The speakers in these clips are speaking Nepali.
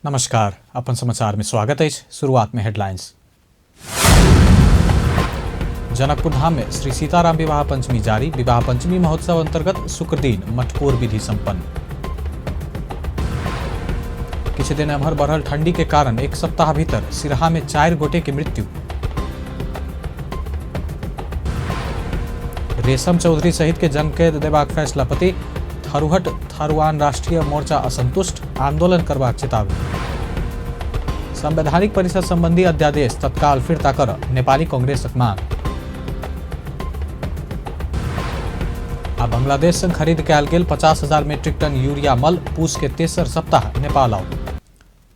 नमस्कार, अपन समाचार में स्वागत है। शुरुआत में हेडलाइंस। जनकपुर धाम में श्री सीताराम विवाह पंचमी जारी। विवाह पंचमी महोत्सव अंतर्गत शुक्र दिन मटकोर विधि संपन्न। किसी दिन एम्हर बढ़ल ठंडी के कारण एक सप्ताह भीतर सिरहा में 4 गोटे की मृत्यु। रेशम चौधरी सहित के जनकैद देबाक फैसला पति। थरुहट थारुआन राष्ट्रीय मोर्चा असंतुष्ट, आंदोलन करबाक चेतावनी। संवैधानिक परिषद संबंधी अध्यादेश तत्काल फिरता कर नेपाली कांग्रेसक मांग। आ बांग्लादेश से खरीद कयल गेल 50,000 मीट्रिक टन यूरिया मल पूस के तेसर सप्ताह नेपाल आओ।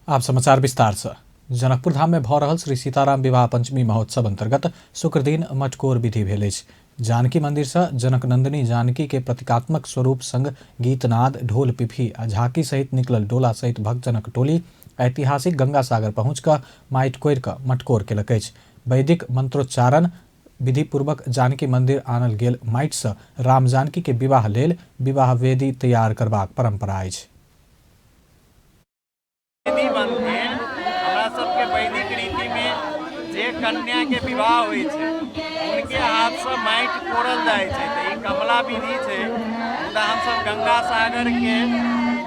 आप समाचार विस्तार से। जनकपुर धाम में भऽ रहल श्री सीताराम विवाह पंचमी महोत्सव अंतर्गत शुक्र दिन मटकोर विधि भेल अछि। जानकी मंदिर से जनक नंदिनी जानकी के प्रतीकात्मक स्वरूप संग गीतनाद, ढोल पिपही आ झांकी सहित निकलल डोला सहित भक्तजनक टोली ऐतिहासिक गंगा सागर पहुंच कऽ माटि कोरि कऽ मटकोर केलक अछि। वैदिक मंत्रोच्चारण विधि पूर्वक जानकी मंदिर आनल गेल माटि से राम जानकी के विवाह लेल विवाह वेदी तैयार करबाक परंपरा अछि। कन्या के विवाह होइ छै उनके हाथ से माटि कोड़ल जाइ छै। तऽ ई कमला विधि छै। मुदा हमसब गंगा सागर के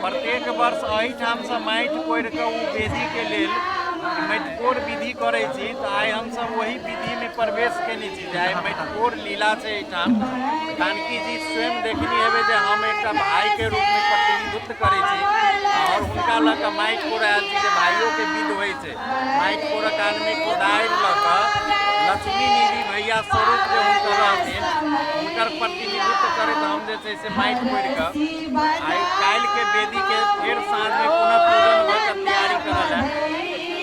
प्रत्येक वर्ष एहिठाम से माटि कोड़ि कऽ ओ वेदी के लेल मटिकोर विधि करै छी। तऽ आइ हमसब वही विधि में प्रवेश केने छी। आइ मटिकोर लीला छै एहिठाम। जानकी जी स्वयं देखनी हेबै जे हम एकटा भाई के रूप में प्रतिनिधित्व करै छी और हुनका लऽ कऽ माटि कोड़ायल छी जे भाइयों के विध होइ छै। माटि कोड़ऽ काल में कोदारि लऽ कऽ लक्ष्मी निधि भैया स्वरूप जे हुनकर रहथिन हुनकर प्रतिनिधित्व करैत हम जे छै से माटि कोड़ि कऽ आइ काल्हि के वेदी के फेर साँझ में पुनः पूजन भऽ कऽ तैयारी करल है।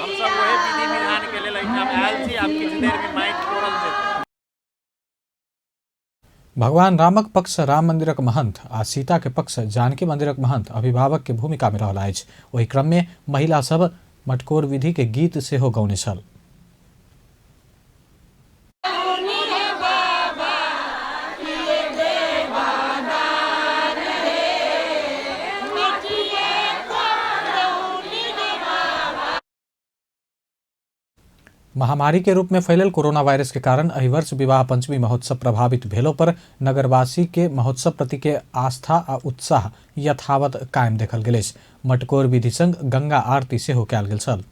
हमसब वही विधि विधान के लेल एहिठाम आयल छी। आब किछु देर में माटि कोड़ल जेतै। भगवान रामक पक्ष राम मंदिरक महंत आ सीता के पक्ष जानकी मंदिरक महंत अभिभावक के भूमिका में रहल अछि। ओहि क्रम में महिला सब मटकोर विधि के गीत सेहो गौने छल। महामारी के रूप में फैलल कोरोना वायरस के कारण एहि वर्ष विवाह पंचमी महोत्सव प्रभावित भेलो पर नगरवासी के महोत्सव प्रति के आस्था आ उत्साह यथावत कायम देखल गेल अछि। मटकोर विधि संग गंगा आरती सेहो कयल गेल छल।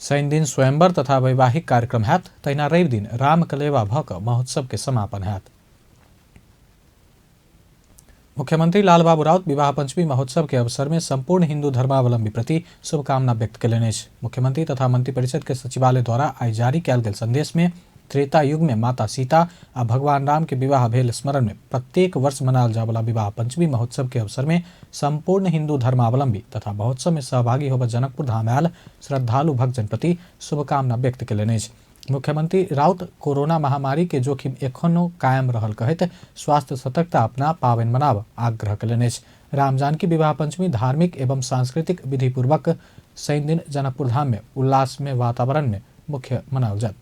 शनि दिन स्वयंवर तथा वैवाहिक कार्यक्रम हैत। तहिना रवि दिन राम कलेवा भऽ कऽ महोत्सव के समापन हैत। मुख्यमंत्री लालबाबू राउत विवाह पंचमी महोत्सव के अवसर में संपूर्ण हिंदू धर्मावलंबी प्रति शुभकामना व्यक्त कयलनि अछि। मुख्यमंत्री तथा मंत्रिपरिषद के सचिवालय द्वारा आइ जारी कयल गेल संदेश में त्रेता युग में माता सीता आ भगवान राम के विवाह भेल स्मरण में प्रत्येक वर्ष मनायल जाय वाला विवाह पंचमी महोत्सव के अवसर में संपूर्ण हिंदू धर्मावलंबी तथा महोत्सव में सहभागी होबऽ जनकपुर धाम आयल श्रद्धालु भक्तजन प्रति शुभकामना व्यक्त कयलनि अछि। मुख्यमंत्री राउत कोरोना महामारी के जोखिम एखनो कायम रहल कहैत स्वास्थ्य सतर्कता अपना पावनि मनाब आग्रह कयलनि अछि। राम जानकी विवाह पंचमी धार्मिक एवं सांस्कृतिक विधि पूर्वक शनि दिन जनकपुर धाम में उल्लासमय वातावरण में मुख्य मनाओल जायत।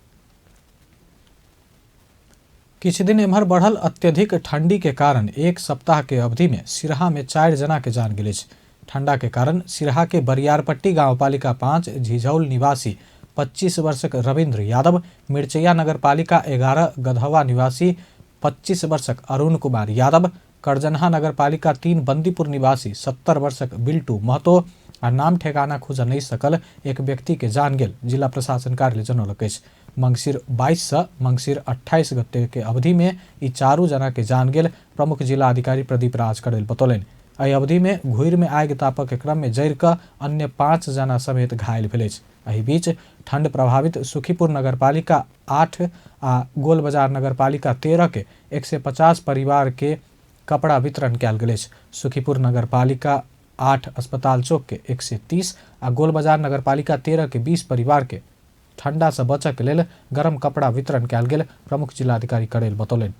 किछु दिन एम्हर बढ़ल अत्यधिक ठंडी के कारण एक सप्ताह के अवधि में सिरहा में 4 जना के जान गेल अछि। ठंडा के कारण सिरहा के बरियारपट्टी गांवपालिका 5 झिझौल निवासी 25 वर्षक रविंद्र यादव, मिर्चैया नगरपालिका 11 गधवा निवासी 25 वर्षक अरुण कुमार यादव, करजनहा नगरपालिका 3 बंदीपुर निवासी 70 वर्षक बिल्टू महतो आ नाम ठेकाना खुजा नहीं सकल एक व्यक्ति के जान गेल जिला प्रशासन कार्यालय जनौलक अछि। मंगसिर 22 से मंगसिर 28 गते के अवधि में ई 4 जना के जान गेल प्रमुख जिला अधिकारी प्रदीप राज करेल बतौलनि। एहि अवधि में घुइर में आगि तापक के क्रम में जरि कऽ अन्य 5 जना समेत घायल भेल अछि। एहि बीच ठंड प्रभावित सुखीपुर नगरपालिका 8 आ गोलबाजार नगरपालिका 13 के 150 परिवार के कपड़ा वितरण कयल गेल अछि। सुखीपुर नगरपालिका 8 अस्पताल चौक के 130 आ गोलबाजार नगरपालिका 13 के 20 परिवार के ठंडा से बचय के लेल गरम कपड़ा वितरण कयल गेल, प्रमुख जिलाधिकारी करेल बतौलनि।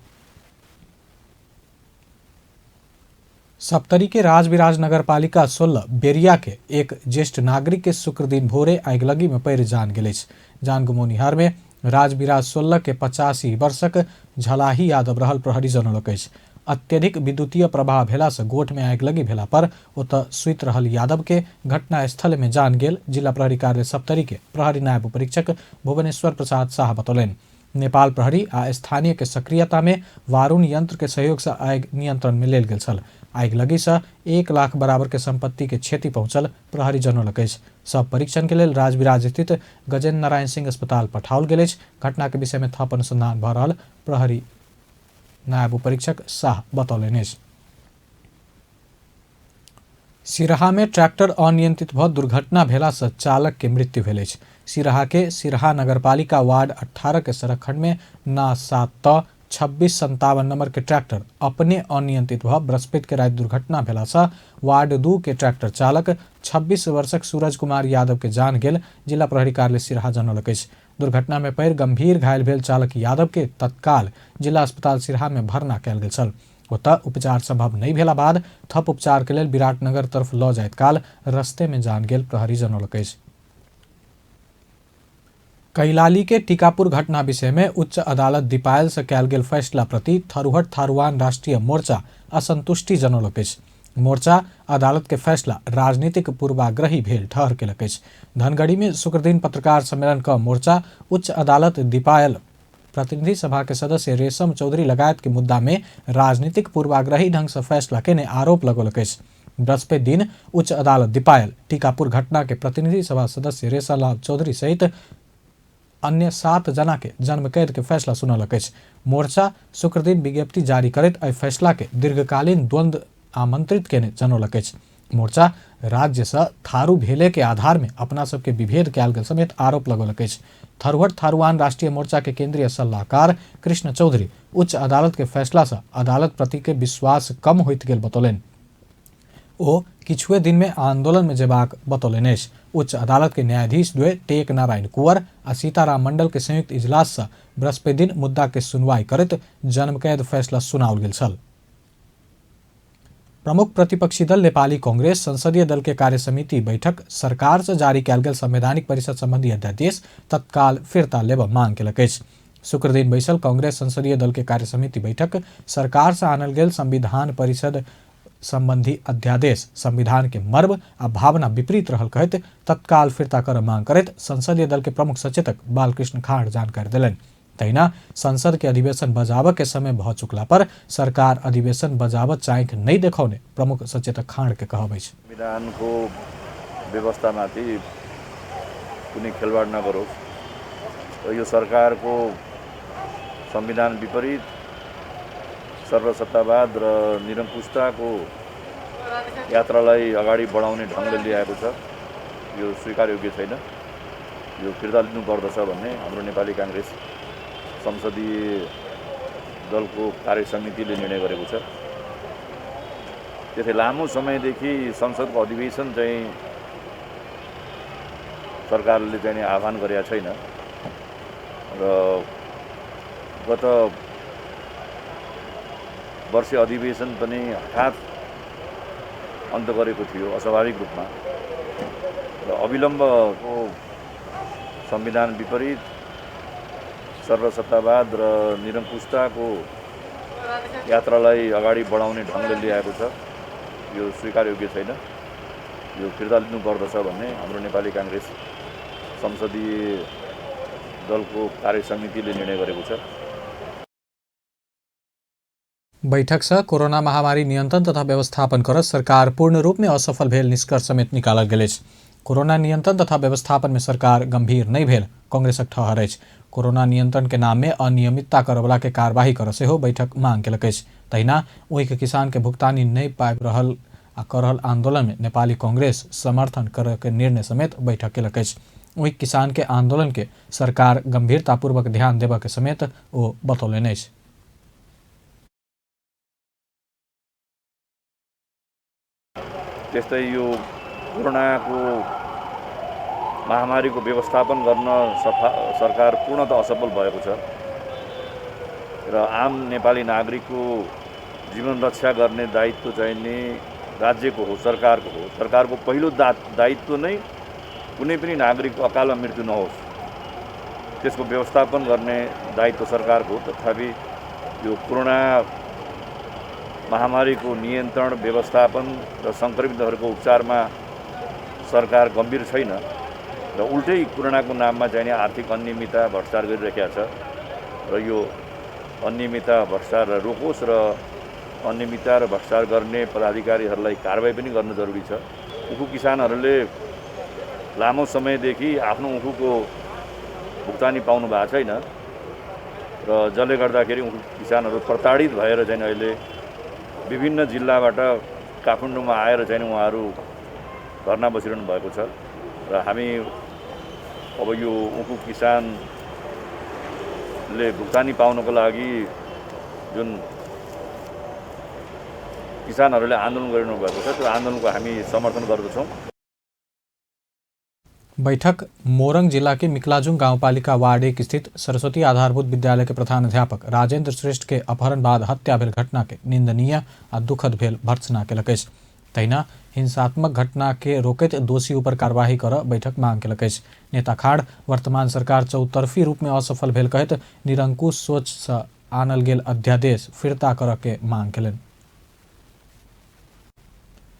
सप्तरी के राजविराज नगरपालिका 16 बेरिया के एक ज्येष्ठ नागरिक के शुक्र दिन भोरे आगिलगी में पड़ि जान गेल अछि। जान गुमौनिहार में राजविराज 16 के 85 वर्षक झलाही यादव रहल, प्रहरी जनौलक अछि। अत्यधिक विद्युतीय प्रभाव भेला से गोठ में आगिलगी भेला पर ओतऽ सुति रहल यादव के घटना स्थल में जान गेल, जिला प्रहरी कार्य सप्तरी के प्रहरी नायब परीक्षक भुवनेश्वर प्रसाद शाह बतौलनि। नेपाल प्रहरी आ स्थानीय के सक्रियता में वारूण यंत्र के सहयोग से आगि नियंत्रण में लेल गेल छल। आगिलगी से 1 लाख बराबर के संपत्ति के क्षति पहुंचल, प्रहरी जनौलक अछि। सब परीक्षण के लेल राजविराज स्थित गजेन्द्र नारायण सिंह अस्पताल पठाओल गेल अछि। घटना के विषय में थप अनुसंधान भऽ रहल प्रहरी नायब परीक्षक शाह बतौलनि अछि। सिरहा में ट्रैक्टर अनियंत्रित भऽ दुर्घटना भेला से चालक के मृत्यु भेल अछि। सिरहा के सिरहा नगरपालिका वार्ड 18 के सड़क खंड में ना 7 2657 नंबर के ट्रैक्टर अपने अनियंत्रित भऽ बृहस्पति के राति दुर्घटना भेला से वार्ड 2 के ट्रैक्टर चालक 26 वर्षक सूरज कुमार यादव के जान गेल, जिला प्रहरी कार्यालय सिरहा जनौलक अछि। दुर्घटना में पड़ि गंभीर घायल भेल चालक यादव के तत्काल जिला अस्पताल सिरहा में भर्ना कयल गेल छल। ओतऽ उपचार संभव नहीं भेला बाद थप उपचार के लेल विराटनगर तरफ लऽ जाइत काल रस्ते में जान गेल, प्रहरी जनौलक अछि। कैलाली के टीकापुर घटना विषय में उच्च अदालत दीपायल से कयल गेल फैसला प्रति थरुहट थारूआन राष्ट्रीय मोर्चा असंतुष्टि जनौलक अछि। मोर्चा अदालत के फैसला राजनीतिक पूर्वाग्रही भेल ठहर केलक अछि। धनगढ़ी में शुक्र दिन पत्रकार सम्मेलन क मोर्चा उच्च अदालत दीपायल प्रतिनिधि सभा के सदस्य रेशम चौधरी लगायत के मुद्दा में राजनीतिक पूर्वाग्रही ढंग से फैसला केने आरोप लगौलक अछि। बृहस्पति दिन उच्च अदालत दीपायल टीकापुर घटना के प्रतिनिधि सभा सदस्य रेशम चौधरी सहित अन्य 7 जना के जन्म कैद के फैसला सुनौलक अछि। मोर्चा शुक्र दिन विज्ञप्ति जारी करैत एहि फैसला के दीर्घकालीन द्वंद्व आमंत्रित केने जनौलक अछि। मोर्चा राज्य से थारू भेले के आधार में अपना सबके विभेद कयल गेल समेत आरोप लगौलक अछि। थरुहट थारूआन राष्ट्रीय मोर्चा के केंद्रीय सलाहकार कृष्ण चौधरी उच्च अदालत के फैसला से अदालत प्रति के विश्वास कम होइत गेल बतौलनि। ओ किछुए दिन में आंदोलन में जेबाक बतौलनि अछि। उच्च अदालत के न्यायाधीश द्वय टेक नारायण कुंवर आ सीताराम मंडल के संयुक्त इजलास से बृहस्पति दिन मुद्दा के सुनवाई करैत जन्मकैद फैसला सुनाओल गेल छल। प्रमुख प्रतिपक्षी दल नेपाली कांग्रेस संसदीय दल के कार्य समिति बैठक सरकार से जारी कयल गेल संवैधानिक परिषद संबंधी अध्यादेश तत्काल फिरता लेब मांग केलक अछि। शुक्र दिन बैसल कांग्रेस संसदीय दल के कार्य समिति बैठक सरकार से आनल गेल संविधान परिषद संबंधी अध्यादेश संविधान के मर्म आ भावना विपरीत रहल कहैत तत्काल फिरता कर मांग करैत संसदीय दल के प्रमुख सचेतक बालकृष्ण खाँड जानकारी देलनि। तहिना संसद के अधिवेशन बजाबऽ के समय भऽ चुकला पर सरकार अधिवेशन बजाबऽ चाँखि नहीं देखौने प्रमुख सचेतक खाँड के कहब अछि। संविधान को व्यवस्था माथि कुनै खेलवाड नगरोस्, यो सरकार को संविधान विपरीत सर्वसत्तावाद र निरंकुशताको यात्रालाई अगाडि बढाउने ढङ्गले ल्याएको छ। यो स्वीकारयोग्य छैन। यो फिर्ता लिनुपर्दछ भन्ने हाम्रो नेपाली कांग्रेस संसदीय दलको कार्य समितिले निर्णय गरेको छ। त्यसै लामो समयदेखि संसदको अधिवेशन चाहिँ सरकारले चाहिँ आह्वान गरेका छैन र गत वर्ष अधिवेशन पनि हठात अन्त गरेको थियो अस्वाभाविक रूपमा र अविलम्बको संविधान विपरीत सर्वसत्तावाद र निरंकुशताको यात्रालाई अगाडि बढाउने ढङ्गले ल्याएको छ। यो स्वीकारयोग्य छैन। यो फिर्ता लिनुपर्दछ भन्ने हाम्रो नेपाली कांग्रेस संसदीय दलको कार्य समितिले निर्णय गरेको छ। बैठक से कोरोना महामारी नियंत्रण तथा व्यवस्थापन कर सरकार पूर्ण रूप में असफल भेल निष्कर्ष समेत निकालल गेल अछि। कोरोना नियंत्रण तथा व्यवस्थापन में सरकार गंभीर नहीं भेल कांग्रेसक ठहर अछि। कोरोना नियंत्रण के नाम में अनियमितता करवला के कार्यवाही कर सेहो बैठक मांग केलक अछि। तहिना ओहिके किसान के भुगतानी नहीं पाबि रहल आ कर रहल आंदोलन में नेपाली कांग्रेस समर्थन करय के निर्णय समेत बैठक केलक अछि। ओहि किसान के आंदोलन के सरकार गंभीरतापूर्वक ध्यान देबय के समेत ओ बतौलनि अछि। त्यस्तै यो कोरोनाको महामारीको व्यवस्थापन गर्न सरकार पूर्णतः असफल भएको छ र आम नेपाली नागरिकको जीवन रक्षा गर्ने दायित्व चाहिँ नि राज्यको हो, सरकारको हो। सरकारको पहिलो दायित्व नै कुनै पनि नागरिकको अकालमा मृत्यु नहोस्, त्यसको व्यवस्थापन गर्ने दायित्व सरकारको हो। तथापि यो कोरोना महामारीको नियन्त्रण, व्यवस्थापन र सङ्क्रमितहरूको उपचारमा सरकार गम्भीर छैन र उल्टै कोरोनाको नाममा चाहिँ नि आर्थिक अनियमितता, भ्रष्टाचार गरिरहेको छ र यो अनियमितता, भ्रष्टाचार रोकोस् र अनियमितता र भ्रष्टाचार गर्ने पदाधिकारीहरूलाई कारबाही पनि गर्न जरुरी छ। उखु किसानहरूले लामो समयदेखि आफ्नो उखुको भुक्तानी पाउनु भएको छैन र जसले गर्दाखेरि उखु किसानहरू प्रताडित भएर चाहिँ अहिले विभिन्न जिल्लाबाट काठमाडौँमा आएर चाहिँ उहाँहरू धरना बसिरहनु भएको छ र हामी अब यो उखु किसानले भुक्तानी पाउनको लागि जुन किसानहरूले आन्दोलन गरिरहनु भएको छ त्यो आन्दोलनको हामी समर्थन गर्दछौँ। बैठक मोरङ जिला के मिकलाजुङ गाउँपालिका वार्ड 1 स्थित सरस्वती आधारभूत विद्यालय के प्रधानाध्यापक राजेंद्र श्रेष्ठ के अपहरण बाद हत्या भेल घटना के निंदनीय आ दुखद भेल भर्त्सना केलक। तहिना हिंसात्मक घटना के रोकैत दोषी ऊपर कार्यवाही कर बैठक मांग केलक। नेता खाड़ वर्तमान सरकार चौतरफी रूप में असफल भेल कहत निरंकुश सोच से आनल गेल अध्यादेश फिरता कर के मांग केलन।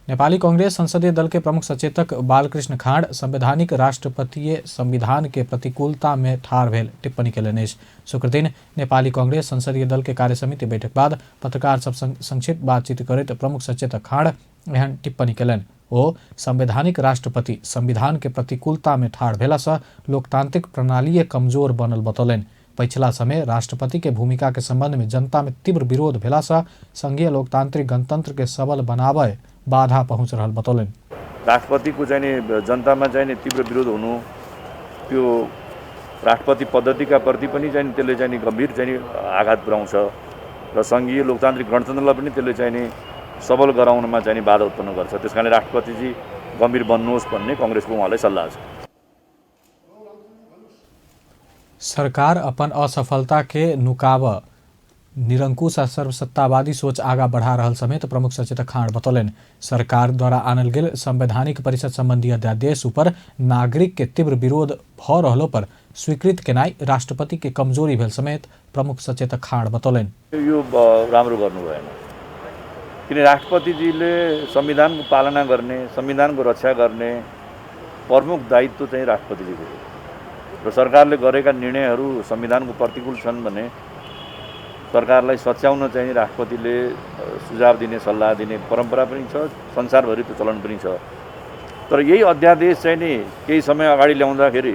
नेपाली कांग्रेस संसदीय दल के प्रमुख सचेतक बालकृष्ण खाड़ संवैधानिक राष्ट्रपतीय संविधान के प्रतिकूलता में ठाड़ भेल टिप्पणी केलनि। शुक्र दिन नेपाली कांग्रेस संसदीय दल के कार्यसमिति बैठक बाद पत्रकार सब संक्षिप्त बातचीत करैत प्रमुख सचेतक खाड़ एहन टिप्पणी केलनि। ओ संवैधानिक राष्ट्रपति संविधान के प्रतिकूलता में ठाड़ भेला से लोकतांत्रिक प्रणाली कमजोर बनल बतौलनि। पिछला समय राष्ट्रपति के भूमिका के संबंध में जनता में तीव्र विरोध भेला से संघीय लोकतांत्रिक गणतंत्र के सबल बनावे बाधा पहुँच रहा बतौलन। राष्ट्रपति को जनतामा तीव्र विरोध हुनु, त्यो राष्ट्रपति पद्धति का प्रति पनि त्यसले गम्भीर आघात पुर्याउँछ र संघीय लोकतान्त्रिक गणतन्त्रलाई पनि त्यसले सबल गराउनमा बाधा उत्पन्न गर्छ। त्यसकारणले राष्ट्रपतिजी गम्भीर बन्नुहोस् भन्ने कांग्रेसको उहाँलाई सल्लाह छ। सरकार अपन असफलता के नुकाव निरंकुश आ सर्वसत्तावादी सोच आगा बढ़ा रहल समेत प्रमुख सचेतक खाड़ बतौलन। सरकार द्वारा आनल गेल संवैधानिक परिषद संबंधी अध्यादेश ऊपर नागरिक के तीव्र विरोध भ रहलो पर स्वीकृत केनाई राष्ट्रपति के कमजोरी भेल समेत प्रमुख सचेतक खाड़ बतौलन। यो राम्रो गर्नु भएन, किन राष्ट्रपतिजीले संविधानको पालना गर्ने, संविधानको रक्षा गर्ने प्रमुख दायित्व चाहिँ राष्ट्रपतिजीको हो र सरकारले गरेका निर्णयहरू संविधानको प्रतिकूल छन् भने सरकारलाई सच्याउन चाहिँ राष्ट्रपतिले सुझाव दिने, सल्लाह दिने परम्परा पनि छ, संसारभरि त्यो चलन पनि छ। तर यही अध्यादेश चाहिँ नि केही समय अगाडि ल्याउँदाखेरि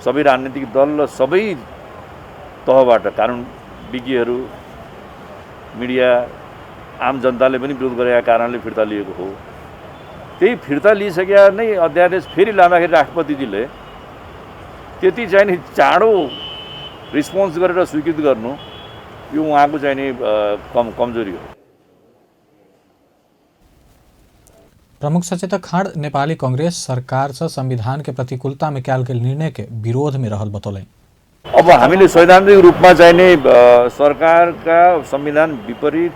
सबै राजनीतिक दल र सबै तहबाट कानुन विज्ञहरू, मिडिया, आम जनताले पनि विरोध गरेका कारणले फिर्ता लिएको हो। त्यही फिर्ता लिइसकेका नै अध्यादेश फेरि लाँदाखेरि राष्ट्रपतिजीले त्यति चाहिँ नि चाँडो रिस्पोन्स गरेर स्वीकृत गर्नु यो उहाँको चाहिँ नि कमजोरी हो। प्रमुख सचेतक खाड़ नेपाली कांग्रेस सरकार से संविधान के प्रतिकूलता में कयल गेल निर्णय के विरोध में रहल बतौलन। अब हामीले सैद्धान्तिक रूपमा चाहिँ नि सरकारका संविधान विपरीत,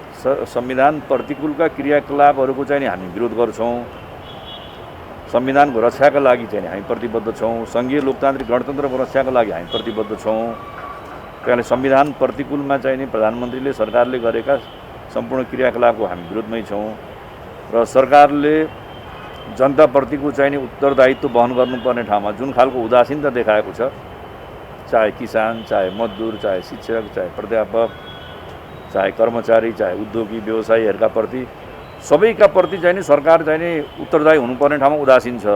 संविधान प्रतिकूलका क्रियाकलापहरूको चाहिँ नि हामी विरोध गर्छौँ। संविधानको रक्षाका लागि चाहिँ हामी प्रतिबद्ध छौँ। संघीय लोकतान्त्रिक गणतन्त्रको रक्षाका लागि हामी प्रतिबद्ध छौँ। त्यसले संविधान प्रतिकूलमा चाहिँ नि प्रधानमन्त्रीले सरकारले गरेका सम्पूर्ण क्रियाकलापको हामी विरोधमै छौँ र सरकारले जनताप्रतिको चाहिँ नि उत्तरदायित्व वहन गर्नुपर्ने ठाउँमा जुन खालको उदासीनता देखाएको छ, चाहे किसान, चाहे मजदुर, चाहे शिक्षक, चाहे प्राध्यापक, चाहे कर्मचारी, चाहे उद्योगी, व्यवसायीहरूका प्रति सबैका प्रति चाहिँ नि सरकार चाहिँ नि उत्तरदायी हुनुपर्ने ठाउँमा उदासीन छ।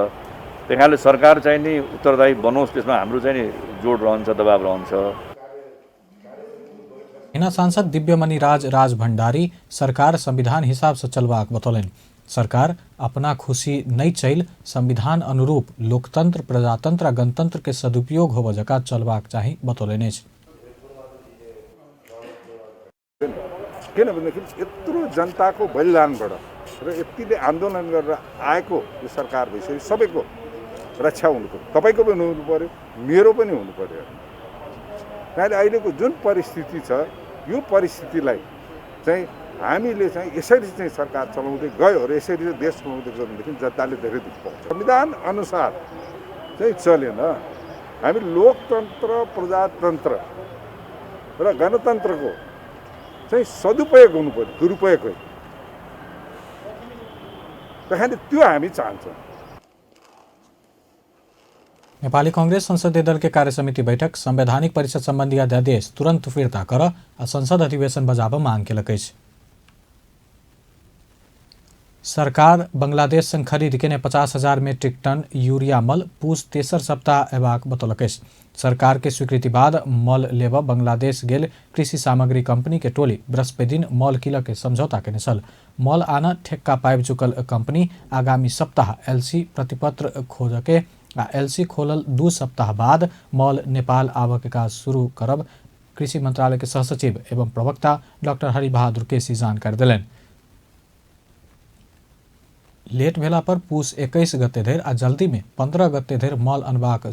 त्यही सरकार चाहिँ नि उत्तरदायी बनोस्, त्यसमा हाम्रो चाहिँ नि जोड रहन्छ, दबाब रहन्छ। सांसद दिव्यमणि राज भण्डारी सरकार संविधान हिसाब से चलवाक बतौलन। सरकार अपना खुशी नहीं चल संविधान अनुरूप लोकतंत्र, प्रजातंत्र आ गणतंत्र के सदुपयोग होब जका चलवाक चाही बतौलन। किनभनेदेखि यत्रो जनताको बलिदानबाट र यतिले आन्दोलन गरेर आएको यो सरकार भइसक्यो सबैको रक्षा हुनु पर्यो, तपाईँको पनि हुनु पर्यो, मेरो पनि हुनु पर्यो। किनभने अहिलेको जुन परिस्थिति छ यो परिस्थितिलाई चाहिँ हामीले चाहिँ यसरी चाहिँ सरकार चलाउँदै गयो र यसरी देश चलाउँदै गयो भनेदेखि जनताले धेरै दुःख पाउँछ। संविधान अनुसार चाहिँ चलेन। हामी लोकतन्त्र, प्रजातन्त्र र गणतन्त्रको चाहिँ सदुपयोग हुनु पर्यो, दुरुपयोग होइन। त्यहाँदेखि त्यो हामी चाहन्छौँ। नेपाली कांग्रेस संसदीय दल के कार्य समिति बैठक संवैधानिक परिषद संबंधी अध्यादेश तुरंत फिर्ता कर आ संसद अधिवेशन बजाब मांग केलक अछि। सरकार बांग्लादेश संग खरीद केने 50,000 मेट्रिक टन यूरिया मल पूस तेसर सप्ताह अयबाक बतौलक अछि। सरकार के स्वीकृति बाद मल लेब बांग्लादेश गेल कृषि सामग्री कंपनी के टोली बृहस्पति दिन मल किलक के समझौता केने छल। मल आना ठेक्का पाबि चुकल कंपनी आगामी सप्ताह एलसी प्रतिपत्र खोजके आ एलसी खोलल 2 सप्ताह बाद मल नेपाल आबक काज शुरू करब कृषि मंत्रालय के सहसचिव एवं प्रवक्ता डॉक्टर हरिबहादुर केसी जानकारी दिलनि। लेट भेला पर पूस 21 गते धरि आ जल्दी में 15 गते धरि मल अनबाक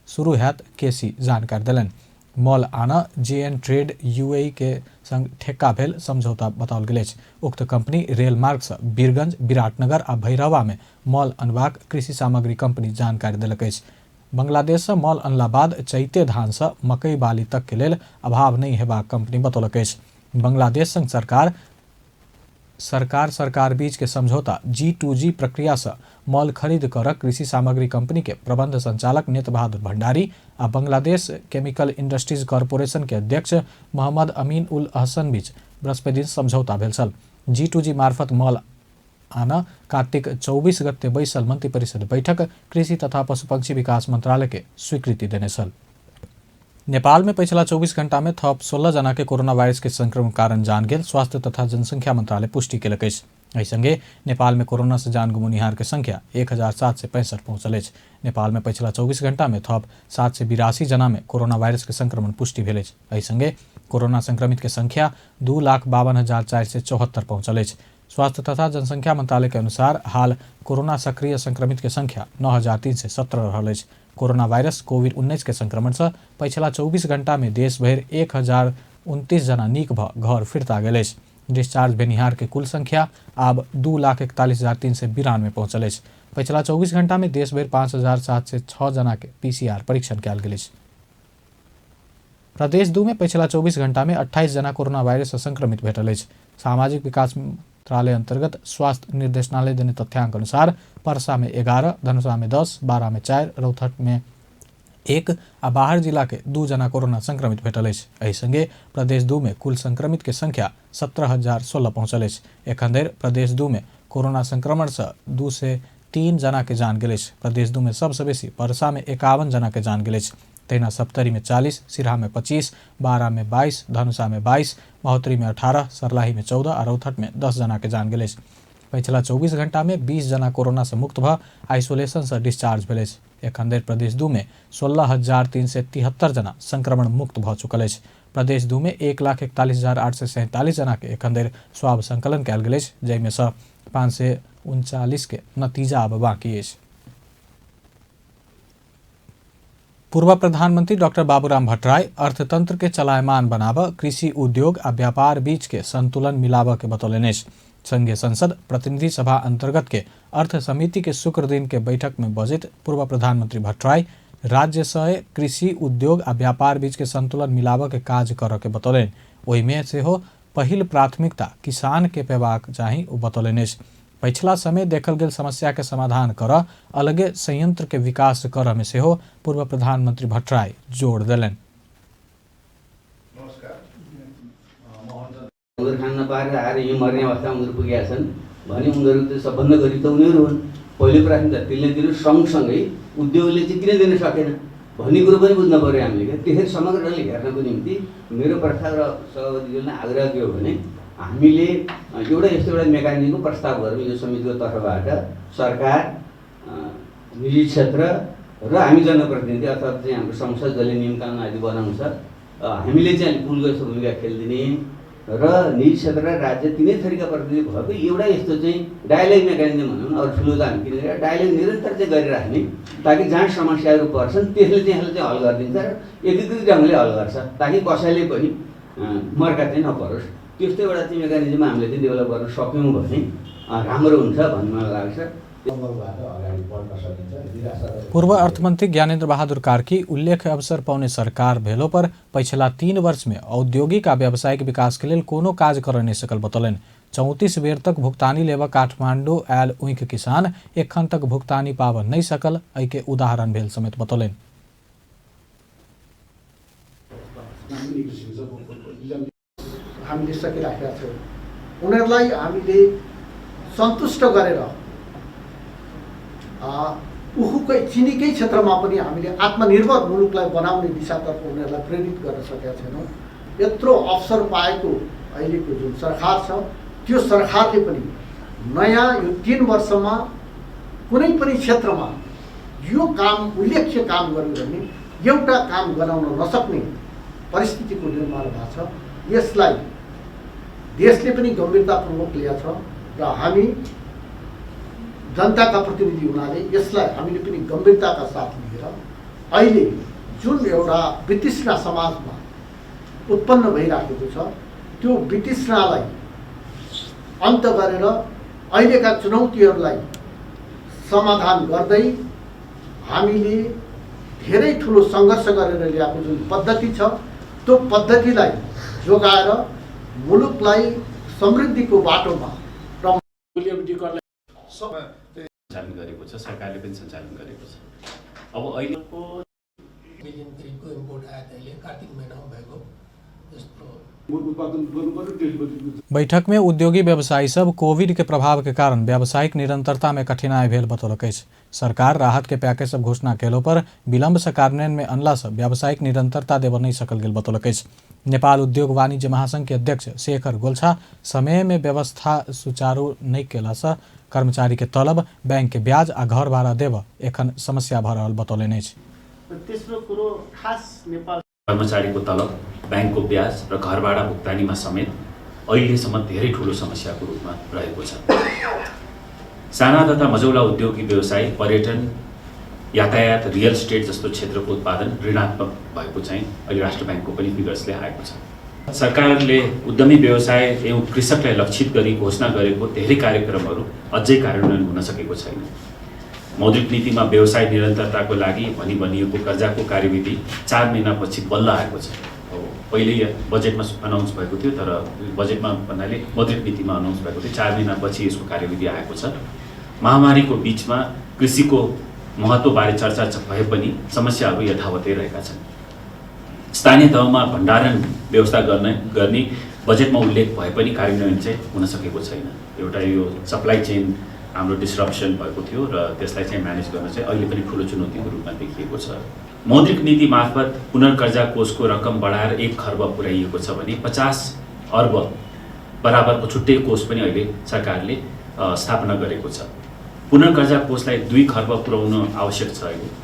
शुरू हैत केसी जानकारी दिलनि। मल आना जेएन ट्रेड यूएई के संग ठेक्का भेल समझौता बताओल गेल अछि। उक्त कंपनी रेल मार्ग से वीरगंज, विराटनगर आ भैरवा में मल अनबाक कृषि सामग्री कंपनी जानकारी देलक अछि। बांग्लादेश से मल अनला बाद चैते धान से मकई बाली तक के लेल अभाव नहीं हेबाक कंपनी बतौलक अछि। बांग्लादेश संग सरकार बीच के समझौता G2G प्रक्रिया से मल खरीद कर कृषि सामग्री कंपनी के प्रबंध संचालक नेत बहादुर भंडारी आ बांग्लादेश केमिकल इंडस्ट्रीज कॉर्पोरेशन के अध्यक्ष मोहम्मद अमीन उल अहसन बीच बृहस्पति दिन समझौता भेल छल। G2G मार्फत मल आना कार्तिक 24 गते बैसल मंत्री परिषद बैठक कृषि तथा पशुपक्षी विकास मंत्रालय के स्वीकृति देने छल। नेपाल में पिछला 24 घंटा में थप 16 जना के कोरोना वायरस के संक्रमण कारण जान गेल स्वास्थ्य तथा जनसंख्या मंत्रालय पुष्टि केलक अछि। एहि संगे नेपाल में कोरोना से जान गुमनिहार के संख्या 1765 पहुंचल अछि। नेपाल में पिछला 24 घंटा में थप 782 जना में कोरोना वायरस के संक्रमण पुष्टि भेल अछि। एहि संगे कोरोना संक्रमित के संख्या 2,52,474 पहुंचल अछि। स्वास्थ्य तथा जनसंख्या मंत्रालय के अनुसार हाल कोरोना सक्रिय संक्रमित के संख्या 9,317 रहल अछि। कोरोना वायरस कोविड-19 के संक्रमण से पिछला 24 घंटा में देश भर 1,029 जना नीक भ घर फिरता गेल अछि। डिस्चार्ज भेनिहार के कुल संख्या आब 2,41,392 पहुंचल अछि। पिछला 24 घंटा में देश भर 5,706 जना के PCR परीक्षण कयल गेल अछि। प्रदेश 2 में पिछला 24 घंटा में 28 जना कोरोना वायरस से संक्रमित भेटल अछि। सामाजिक विकास मंत्रालय अंतर्गत स्वास्थ्य निर्देशनालय देने तथ्यांक अनुसार परसा में 11, धनुषा में 10, बारा में 4, रौतहट में 1 आ बाहर जिला के 2 जना कोरोना संक्रमित भेटल अछि। एहि संगे प्रदेश 2 में कुल संक्रमित के संख्या 17,016 पहुंचल अछि। एखन धरि प्रदेश 2 में कोरोना संक्रमण से 203 जना के जान गेल अछि। प्रदेश 2 में सबसे बेसी परसा में 51 जना के जान गेल अछि। तहिना सप्तरी में 40, सिरहा में 25, बारा में 22, धनुषा में 22, महोत्तरी में 18, सरलाही में 14 और रौतहट में 10 जना के जान गेल अछि। पिछला 24 घंटा में 20 जना कोरोना से मुक्त भ आइसोलेशन से डिस्चार्ज भेल अछि। एखन धरि प्रदेश 2 में 16,373 जना संक्रमण मुक्त भ चुकल अछि। प्रदेश 2 में 1,41,847 जना के एखन धरि स्वाब संकलन कयल गेल अछि, जाहिमे से 539 के नतीजा अब बाकी अछि। पूर्व प्रधानमंत्री डॉक्टर बाबूराम भट्टराई अर्थतंत्र के चलायमान बनाब, कृषि उद्योग आ व्यापार बीच के संतुलन मिलाब के बतौलनि अछि। संघीय संसद प्रतिनिधि सभा अंतर्गत के अर्थ समिति के शुक्र दिन के बैठक में बजैत पूर्व प्रधानमंत्री भट्टराई राज्य से कृषि उद्योग आ व्यापार बीच के संतुलन मिलाब के काज करऽ के बतौलनि। ओहि में सेहो पहिल प्राथमिकता किसान के पेबाक चाही ओ बतौलनि अछि। पिछला समय देखल गेल समस्या के समाधान करऽ, अलगे संयंत्र के विकास करऽ में सेहो पूर्व प्रधानमंत्री भट्टराई जोड़ देलनि। खान नपाएर आएर यहीँ मर्ने अवस्थामा उनीहरू पुगेका छन् भने उनीहरू त्यो सबभन्दा गरी त उनीहरू हुन्। पहिलो प्राथमिकता त्यसले दिनु सँगसँगै उद्योगले चाहिँ किन दिन सकेन भन्ने कुरो पनि बुझ्न पऱ्यो हामीले क्या। त्यसरी समग्रले हेर्नको निम्ति मेरो प्रस्ताव र सभापतिज्यूले आग्रह के हो भने हामीले एउटा यस्तो एउटा मेकानिजमको प्रस्ताव गरौँ यो समितिको तर्फबाट। सरकार, निजी क्षेत्र र हामी जनप्रतिनिधि अर्थात् चाहिँ हाम्रो संसद जसले नियम कानुन आदि बनाउँछ हामीले चाहिँ पुलको यस्तो भूमिका खेलिदिने र निजी क्षेत्र र राज्य तिनै थरीका प्रतिनिधि भएको एउटा यस्तो चाहिँ डायलग मेकानिजम भनौँ न, अरू ठुलो त हामी किन डायलग निरन्तर चाहिँ गरिराख्ने, ताकि जहाँ समस्याहरू पर्छन् त्यसले चाहिँ हल गरिदिन्छ र एकीकृत ढङ्गले हल गर्छ, ताकि कसैले पनि मर्का चाहिँ नपरोस्। त्यस्तो एउटा चाहिँ मेकानिजम हामीले चाहिँ डेभलप गर्न सक्यौँ भने राम्रो हुन्छ भन्ने मलाई लाग्छ। पूर्व अर्थमंत्री ज्ञानेन्द्र बहादुर कार्की उल्लेख अवसर पाउने सरकार भेलो पर पिछला 3 वर्ष में औद्योगिक आ व्यावसायिक विकास के लिए कोनो काज कर नहीं सकल बतौलन। 34 बेर तक भुगतानी लेवा काठमांडू आयल उइक किसान एखन तक भुगतानी पाव नहीं सकल, के उदाहरण भेल समेत बतौलन। हामीले सकिराखेका छौँ, उनीहरूलाई हामीले सन्तुष्ट गरेर उखुकै चिनीकै क्षेत्रमा पनि हामीले आत्मनिर्भर मुलुकलाई बनाउने दिशातर्फ उनीहरूलाई प्रेरित गर्न सकेका छैनौँ। यत्रो अवसर पाएको अहिलेको जुन सरकार छ त्यो सरकारले पनि नयाँ यो 3 वर्षमा कुनै पनि क्षेत्रमा यो काम उल्लेख्य काम गर्यो भने एउटा काम गराउन नसक्ने परिस्थितिको निर्माण भएको छ। यसलाई देशले पनि गम्भीरतापूर्वक लिएको छ र हामी जनताका प्रतिनिधि हुनाले यसलाई हामीले पनि गम्भीरताका साथ लिएर अहिले जुन एउटा वितृष्णा समाजमा उत्पन्न भइराखेको छ त्यो वितृष्णालाई अन्त गरेर अहिलेका चुनौतीहरूलाई समाधान गर्दै हामीले धेरै ठुलो सङ्घर्ष गरेर ल्याएको जुन पद्धति छ त्यो पद्धतिलाई जोगाएर मुलुकलाई समृद्धिको बाटोमा सञ्चालन गरेको छ, सरकारले पनि सञ्चालन गरेको छ। अब अहिलेको बिलियन करिबको इम्पोर्ट आयो अहिले कार्तिक महिनामा भएको यस्तो बैठक में उद्योगी व्यवसायी सब कोविड के प्रभाव के कारण व्यावसायिक निरंतरता में कठिनाई भेल बतौलक। सरकार राहत के पैकेज सब घोषणा केलो पर विलम्ब से कार्यान्वयन में अनला से व्यावसायिक निरंतरता देव नहीं सकल गेल बतौलक। नेपाल उद्योग वाणिज्य महासंघ के अध्यक्ष शेखर गोल्छा समय में व्यवस्था सुचारू नहीं केला से कर्मचारी के तलब, बैंक के ब्याज आ घर भाड़ा देव एखन समस्या भ रहल बतौलनि। तेस्रो कुरो खास नेपाल कर्मचारीको तलब, ब्याङ्कको ब्याज र घर भाडा भुक्तानीमा समेत अहिलेसम्म धेरै ठुलो समस्याको रूपमा रहेको छ। साना तथा मझौला उद्योगी व्यवसाय, पर्यटन, यातायात, रियल स्टेट जस्तो क्षेत्रको उत्पादन ऋणात्मक भएको चाहिँ अहिले राष्ट्र ब्याङ्कको पनि फिगर्सले आएको छ। सरकारले उद्यमी व्यवसाय एवं कृषकलाई लक्षित गरी घोषणा गरेको धेरै कार्यक्रमहरू अझै कार्यान्वयन हुन सकेको छैन। मौद्रिक नीतिमा व्यवसाय निरन्तरताको लागि भनिएको कर्जाको कार्यविधि 4 महिनापछि बल्ल आएको छ। पहिले बजेटमा अनाउन्स भएको थियो, तर बजेटमा भन्नाले मौद्रिक नीतिमा अनाउन्स भएको थियो, 4 महिनापछि यसको कार्यविधि आएको छ। महामारीको बीचमा कृषिको महत्त्वबारे चर्चा भए पनि समस्याहरू यथावतै रहेका छन्। स्थानीय तहमा भण्डारण व्यवस्था गर्ने बजेटमा उल्लेख भए पनि कार्यान्वयन चाहिँ हुन सकेको छैन। एउटा यो सप्लाई चेन हाम्रो डिस्ट्रप्सन भएको थियो र त्यसलाई चाहिँ म्यानेज गर्न चाहिँ अहिले पनि ठुलो चुनौतीको रूपमा देखिएको छ। मौद्रिक नीति मार्फत पुनर्कर्जा कोषको रकम बढाएर 1 खर्ब पुर्याइएको छ भने 50 अर्ब बराबरको छुट्टै कोष पनि अहिले सरकारले स्थापना गरेको छ। पुनर्कर्जा कोषलाई 2 खर्ब पुर्याउन आवश्यक छ। अहिले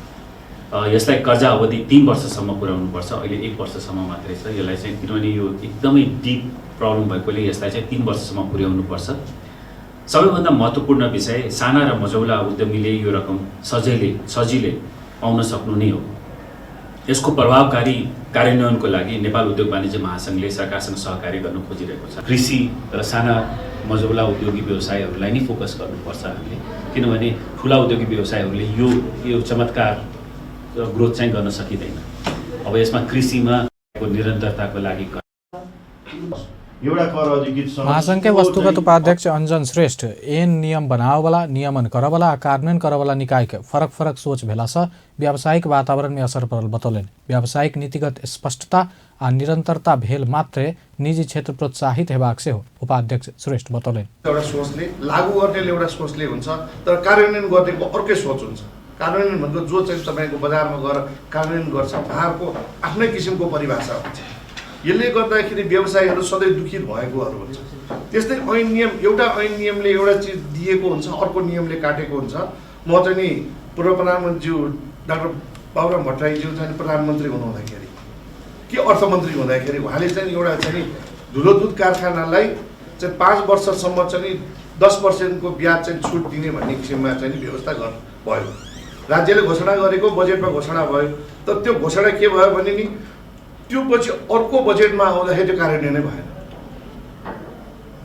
यसलाई कर्जा अवधि 3 वर्षसम्म पुर्याउनु पर्छ, अहिले 1 वर्षसम्म मात्रै छ। यसलाई चाहिँ किनभने यो एकदमै डिप प्रब्लम भएकोले यसलाई चाहिँ 3 वर्षसम्म पुर्याउनु पर्छ। सबैभन्दा महत्त्वपूर्ण विषय, साना र मझौला उद्यमीले यो रकम सजिलै पाउन सक्नु नै हो। यसको प्रभावकारी कार्यान्वयनको लागि नेपाल उद्योग वाणिज्य महासंघले सरकारसँग सहकार्य गर्न खोजिरहेको छ। कृषि र साना मझौला उद्योगी व्यवसायहरूलाई नै फोकस गर्नुपर्छ हामीले, किनभने ठुला उद्योगी व्यवसायहरूले यो चमत्कार ग्रोथ चाहिँ गर्न सकिँदैन। अब यसमा कृषिमा निरन्तरताको लागि महासंघ के वस्तुगत उपाध्यक्ष अंजन श्रेष्ठ एन नियम बनावला, नियमन करवला आ कार्यान्वयन करवला निकाय के फरक सोच भेला से व्यावसायिक वातावरण में असर पड़ल बतौलन। व्यावसायिक नीतिगत स्पष्टता आ निरंतरता भेल मात्रै निजी क्षेत्र प्रोत्साहित हेबाक से हो उपाध्यक्ष श्रेष्ठ बतौलन। एउटा सोचले लागू गर्नेले एउटा सोचले हुन्छ, तर कार्यान्वयन गर्नेको अर्कै सोच हुन्छ। कार्यान्वयन भनेको जो चाहिँ तपाईको बजारमा गएर कार्यान्वयन गर्छ उहाँहरूको आफ्नै किसिमको परिभाषा हुन्छ। यसले गर्दाखेरि व्यवसायीहरू सधैँ दुखित भएकोहरू हुन्छ। त्यस्तै ऐन नियम, एउटा ऐन नियमले एउटा चिज दिएको हुन्छ, अर्को नियमले काटेको हुन्छ। म चाहिँ नि पूर्व प्रधानमन्त्रीज्यू डाक्टर बाबुराम भट्टराईज्यू चाहिँ प्रधानमन्त्री हुनुहुँदाखेरि कि अर्थमन्त्री हुँदाखेरि उहाँले चाहिँ एउटा चाहिँ नि धुलो दुध कारखानालाई चाहिँ 5 वर्षसम्म चाहिँ 10% को ब्याज चाहिँ छुट दिने भन्ने किसिममा चाहिँ व्यवस्था भयो। राज्यले घोषणा गरेको बजेटमा घोषणा भयो, तर त्यो घोषणा के भयो भने नि त्यो पछि अर्को बजेटमा आउँदाखेरि त्यो कार्यान्वयन नै भएन।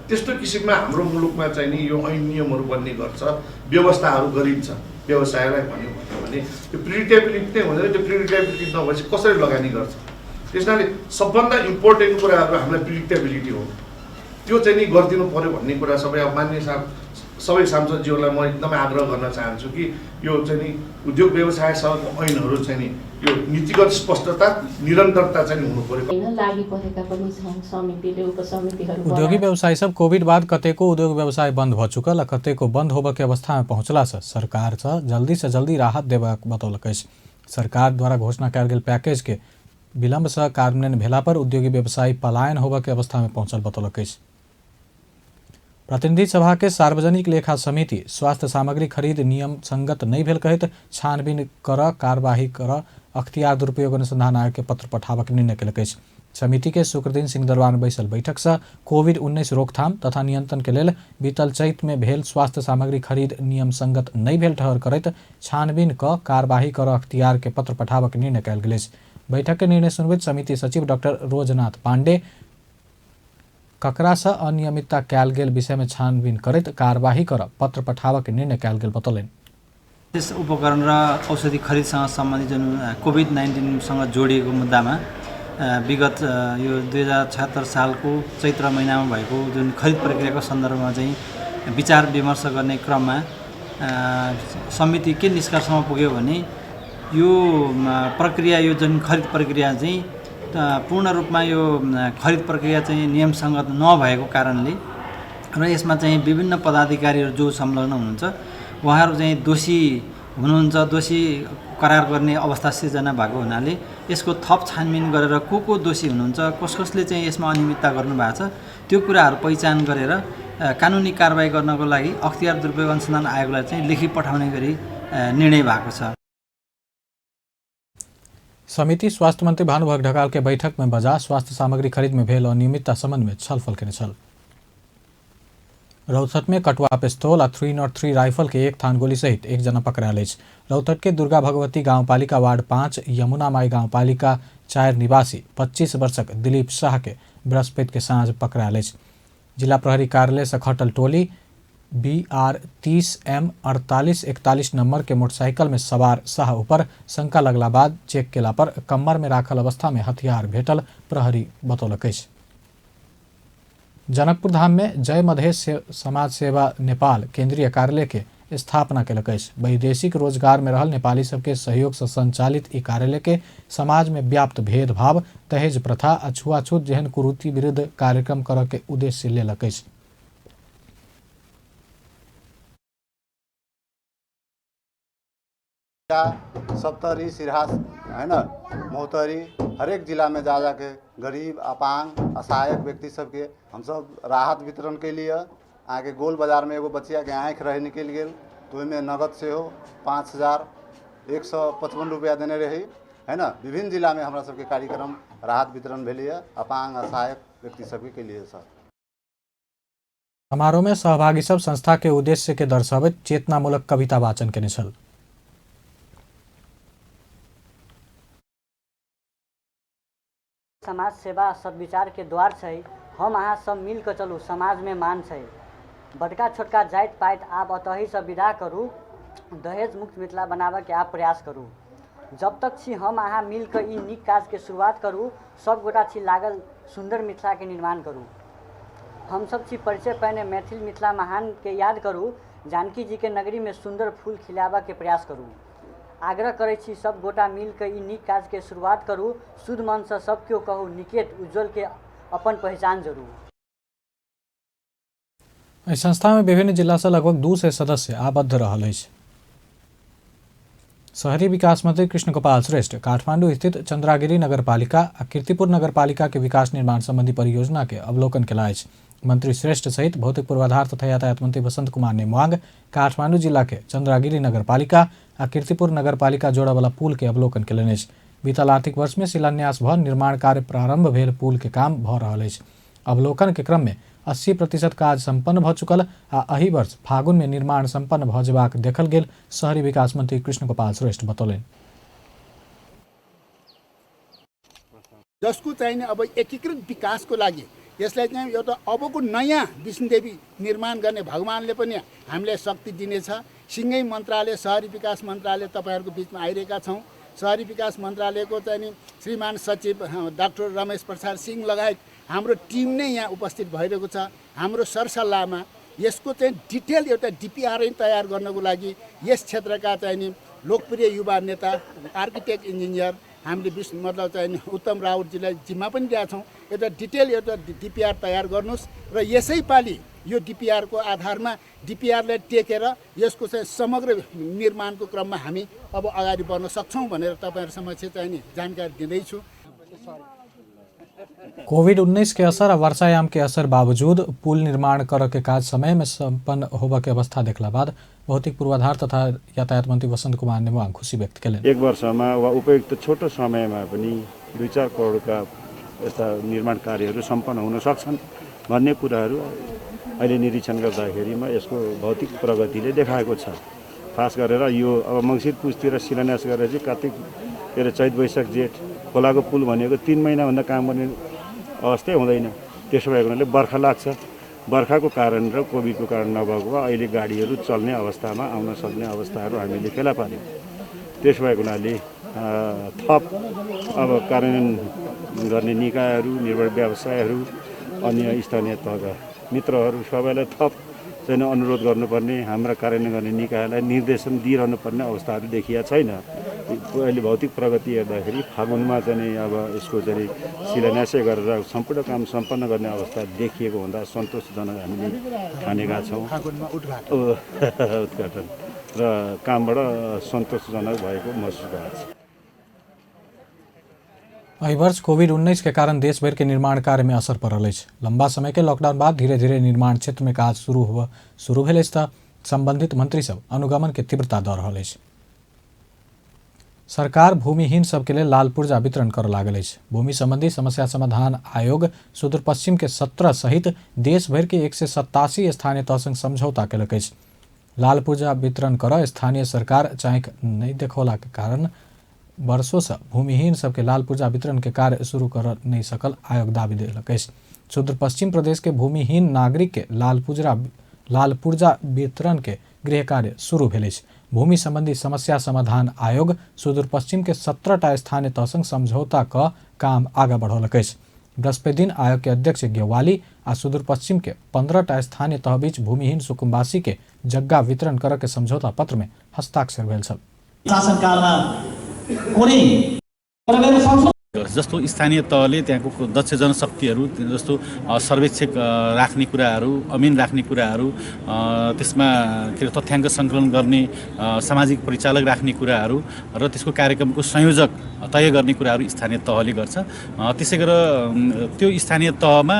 त्यस्तो किसिममा हाम्रो मुलुकमा चाहिँ नि यो ऐन नियमहरू बन्ने गर्छ, व्यवस्थाहरू गरिन्छ। व्यवसायलाई भन्यो भने त्यो प्रिडिक्टेबिलिटी नै हुँदैन। त्यो प्रिडिक्टेबिलिटी नभएपछि कसरी लगानी गर्छ? त्यसैले सबभन्दा इम्पोर्टेन्ट कुराहरू हामीलाई प्रिडिक्टेबिलिटी हो, त्यो चाहिँ नि गरिदिनु पर्यो भन्ने कुरा सबै सांसदज्यूहरूलाई म एकदमै आग्रह गर्न चाहन्छु कि यो चाहिँ नि उद्योग व्यवसायसँगको ऐनहरू चाहिँ नि यो नीतिगत स्पष्टता निरन्तरता चाहिँ हुनु पर्यो। लागि परेका पनि छन् समितिले, उपसमितिहरू। उद्योगी व्यवसायी सब कोविड बाद कतेको उद्योग व्यवसाय बंद भ चुकल आ कतेको बंद होबे के अवस्था में पहुंचला से सरकार से जल्दी राहत देबाक बतौलक अछि। सरकार द्वारा घोषणा कयल गेल पैकेज के विलम्ब से कार्यान्वयन भेला पर उद्योगी व्यवसायी पलायन होबे के अवस्था में पहुंचल बतौलक अछि। प्रतिनिधि सभा के सार्वजनिक लेखा समिति स्वास्थ्य सामग्री खरीद नियम संगत नहीं भेल कहैत छानबीन कर कार्यवाही कर अख्तियार दुरुपयोग अनुसंधान आयोग के पत्र पठाबक निर्णय केलक अछि। समिति के शुक्रदिन सिंहदरबार में बैसल बैठक से कोविड-19 रोकथाम तथा नियंत्रण के लेल बीतल चैत में भेल स्वास्थ्य सामग्री खरीद नियम संगत नहीं भेल ठहर करैत छानबीन क कार्यवाही कर अख्तियार के पत्र पठाबक निर्णय कयल गेल अछि। बैठक के निर्णय सुनबैत समिति सचिव डॉक्टर रोजनाथ पांडे ककरा से अनियमितता कयल गेल विषय में छानबीन करैत कार्यवाही कर पत्र पठाबक निर्णय कयल गेल बतौलनि। यस उपकरण र औषधि खरिदसँग सम्बन्धित जुन कोभिड-19 सँग जोडिएको मुद्दामा विगत यो 2076 सालको चैत्र महिनामा भएको जुन खरिद प्रक्रियाको सन्दर्भमा चाहिँ विचार विमर्श गर्ने क्रममा समिति के निष्कर्षमा पुग्यो भने यो प्रक्रिया, यो जुन खरिद प्रक्रिया चाहिँ पूर्ण रूपमा यो खरिद प्रक्रिया चाहिँ नियम संगत नभएको कारणले र यसमा चाहिँ विभिन्न पदाधिकारीहरू जो संलग्न हुनुहुन्छ उहाँहरू चाहिँ दोषी हुनुहुन्छ, दोषी करार गर्ने अवस्था सिर्जना भएको हुनाले यसको थप छानबिन गरेर को दोषी हुनुहुन्छ, कसले चाहिँ यसमा अनियमितता गर्नुभएको छ त्यो कुराहरू पहिचान गरेर कानुनी कारबाही गर्नको लागि अख्तियार दुरुपयोग अनुसन्धान आयोगलाई चाहिँ लेखी पठाउने गरी निर्णय भएको छ। समिति स्वास्थ्य मंत्री भानुभक्त ढकाल के बैठक में बजा स्वास्थ्य सामग्री खरीद में भेल अनियमितता संबंध में छलफल केने छल। रौतहट में कटुआ पिस्तौल आ 303 राइफल के एक थान गोली सहित एक जना पकड़ायल अछि। रौतहट के दुर्गा भगवती गांवपालिका वार्ड 5 यमुना माई गांवपालिका 4 निवासी 25 वर्षक दिलीप शाह के बृहस्पति के साँझ पकड़ायल अछि। जिला प्रहरी कार्यालय से खटल टोली BR 30M 4841 नंबर के मोटरसाइकिल में सवार शाह ऊपर शंका लगला बाद चेक केला पर कमर में राखल अवस्था में हथियार भेटल प्रहरी बतौलक अछि। जनकपुर धाम में जय मधेश समाज सेवा नेपाल केंद्रीय कार्यालय के स्थापना केलक अछि। वैदेशिक रोजगार में रहल नेपाली सबके सहयोग से संचालित ई कार्यालय के समाज में व्याप्त भेदभाव, दहेज प्रथा आ छुआछूत जेहन कुरीति विरुद्ध कार्यक्रम करऽ के उद्देश्य लेलक अछि। सप्तरी सिरहा है ना मोहतरी हरेक जिला में जा के गरीब अपांग असहायक व्यक्ति सबके हम सब राहत वितरण के लिए आगे गोल बाजार में एगो बच्चिया के आँख रहे निकल गए तो में नगद से हो 5155 रुपया देने रही है ना। विभिन्न जिला में हमारा सबके कार्यक्रम राहत वितरण भेलिए अपांग असहायक व्यक्ति सबके के लिए सर। समारोह में सहभागी सब संस्था के उद्देश्य के दर्शावत चेतनामूलक कविता वाचन केने छल। समाज सेवा सद्विचार के द्वार छै, हम अहाँ सब मिल के चलू समाज में मान छै। बड़का छोटका जाइत पाइत आप अतही से विदा करू, दहेज मुक्त मिथिला बनाबे के आप प्रयास करू। जब तक छी हम अहाँ मिल के ई नीक काज के शुरुआत करू, सब गोटा छी लागल सुंदर मिथिला के निर्माण करू। हम सब छी परिचय पहिने मैथिल मिथिला महान के याद करू, जानकी जी के नगरी में सुंदर फूल खिलाबा के प्रयास करू। आग्रह करै छी सब गोटा मिल के ई नीक काज के शुरुआत करू, शुद्ध मन से सब क्यों कहू निकेत उज्जवल के अपन पहचान जरूर। इस संस्था में विभिन्न जिला से लगभग 200 सदस्य आबद्ध रहल अछि। शहरी विकास मंत्री कृष्ण गोपाल श्रेष्ठ काठमांडू स्थित चंद्रागिरी नगरपालिका आ कीर्तिपुर नगरपालिका के विकास निर्माण संबंधी परियोजना के अवलोकन केला अछि। मंत्री श्रेष्ठ सहित भौतिक पूर्वाधार तथा यातायात मंत्री बसंत कुमार नेमुआंग काठमांडू जिला के चंद्रागिरी नगरपालिका आ कीर्तिपुर नगरपालिका जोड़ा वाला पुल के अवलोकन केलनि अछि। बीतल आर्थिक वर्ष में शिलान्यास भ निर्माण कार्य प्रारंभ भेल पुल के काम भ रहल अछि। अवलोकन के क्रम में 80% काज सम्पन्न भ चुकल आ एही वर्ष फागुन में निर्माण सम्पन्न भ जेबाक देखल गेल शहरी विकास मंत्री कृष्ण गोपाल श्रेष्ठ बतौलनि। जसको चाहिँ अब एकीकृत विकासको लागि यसलाई चाहिँ एउटा अबको नयाँ विष्णुदेवी निर्माण गर्ने भगवानले पनि हामीलाई शक्ति दिनेछ। सिँगै मन्त्रालय शहरी विकास मन्त्रालय तपाईँहरूको बिचमा आइरहेका छौँ। शहरी विकास मन्त्रालयको चाहिँ नि श्रीमान सचिव डाक्टर रमेश प्रसाद सिंह लगायत हाम्रो टिम नै यहाँ उपस्थित भइरहेको छ। हाम्रो सरसल्लाहमा यसको चाहिँ डिटेल एउटा डिपिआर तयार गर्नको लागि यस क्षेत्रका चाहिँ नि लोकप्रिय युवा नेता आर्किटेक्ट इन्जिनियर हामीले मतलब चाहिँ उत्तम राउतजीलाई जिम्मा पनि दिएका छौँ। एउटा डिटेल एउटा डिपिआर तयार गर्नुहोस् र यसै पालि यो डिपिआरको आधारमा डिपिआरलाई टेकेर यसको चाहिँ समग्र निर्माणको क्रममा हामी अब अगाडि बढ्न सक्छौँ भनेर तपाईँहरू समक्ष चाहिँ नि जानकारी दिँदैछु। कोविड-19 के असर और वर्षायाम के असर बावजूद पुल निर्माण कर के काज समय में संपन्न होबे के अवस्था देखला बाद भौतिक पूर्वाधार तथा यातायात मंत्री वसंत कुमार नेमुवा खुशी व्यक्त करें। एक वर्षमा वा उपयुक्त छोटो समयमा पनि 2-4 करोडका यस्ता निर्माण कार्यहरू सम्पन्न हुन सक्छन् भन्ने कुराहरू अहिले निरीक्षण गर्दाखेरिमा यसको भौतिक प्रगतिले देखाएको छ। खास गरेर यो अब मङ्सिर पुसतिर शिलान्यास गरेर चाहिँ कार्तिक चैत वैशाख जेठ खोलाको पुल भनेको 3 महिनाभन्दा काम गर्ने अवस्थै हुँदैन। त्यसो भएको हुनाले बर्खा लाग्छ। बर्खाको कारण र कोभिडको कारण नभएको भए अहिले गाडीहरू चल्ने अवस्थामा आउन सक्ने अवस्थाहरू हामीले फेला पार्यौँ। त्यसो भएको हुनाले थप अब कार्यान्वयन गर्ने निकायहरू निर्माण व्यवसायहरू अन्य स्थानीय तहका मित्रहरू सबैलाई थप चाहिँ अनुरोध गर्नुपर्ने, हाम्रा कार्यान्वयन गर्ने निकायलाई निर्देशन दिइरहनु पर्ने अवस्थाहरू देखिया छैन। अहिले भौतिक प्रगति हेर्दाखेरि फागुनमा चाहिँ अब यसको चाहिँ शिलान्यासै गरेर सम्पूर्ण काम सम्पन्न गर्ने अवस्था देखिएको हुँदा सन्तोषजनक हामीले ठानेका छौँ। उद्घाटन र कामबाट सन्तोषजनक भएको महसुस भएको छ। एहि वर्ष कोविड-19 के कारण देश भर के निर्माण कार्य में असर पड़ल है। लंबा समय के लॉकडाउन बाद धीरे धीरे निर्माण क्षेत्र में काज शुरू भेल त संबंधित मंत्री सब अनुगमन के तीव्रता दऽ रहल है। सरकार भूमिहीन सबके लिए लाल पुर्जा वितरण कर लागल है। भूमि संबंधी समस्या समाधान आयोग सुदूर पश्चिम के 17 सहित देश भर के 187 स्थानीय तह संग समझौता कलक है। लाल पुर्जा वितरण कर स्थानीय सरकार चाँक नहीं देखौला के कारण वर्षों से भूमिहीन सबके लाल पुर्जा वितरण के कार्य शुरू कर नहीं सकल आयोग दावी दिलक है। सुदूर पश्चिम प्रदेश के भूमिहीन नागरिक के लाल पुर्जा वितरण के गृह कार्य शुरू भेल। भूमि संबंधी समस्या समाधान आयोग सुदूर पश्चिम के 17टा स्थानीय तह संग समझौता का काम आगे बढ़ौलक है। बृहस्पति दिन आयोग के अध्यक्ष गेवाली आ सुदूर पश्चिम के 15टा स्थानीय तह बीच भूमिहीन सुकुम्बासी के जग्गा वितरण कर के समझौता पत्र में हस्ताक्षर भेल छल। जस्तो स्थानीय तहले त्यहाँको दक्ष जनशक्तिहरू जस्तो सर्वेक्षक राख्ने कुराहरू, अमिन राख्ने कुराहरू, त्यसमा के तथ्याङ्क सङ्कलन गर्ने सामाजिक परिचालक राख्ने कुराहरू र त्यसको कार्यक्रमको संयोजक तय गर्ने कुराहरू स्थानीय तहले गर्छ। त्यसै गरेर त्यो स्थानीय तहमा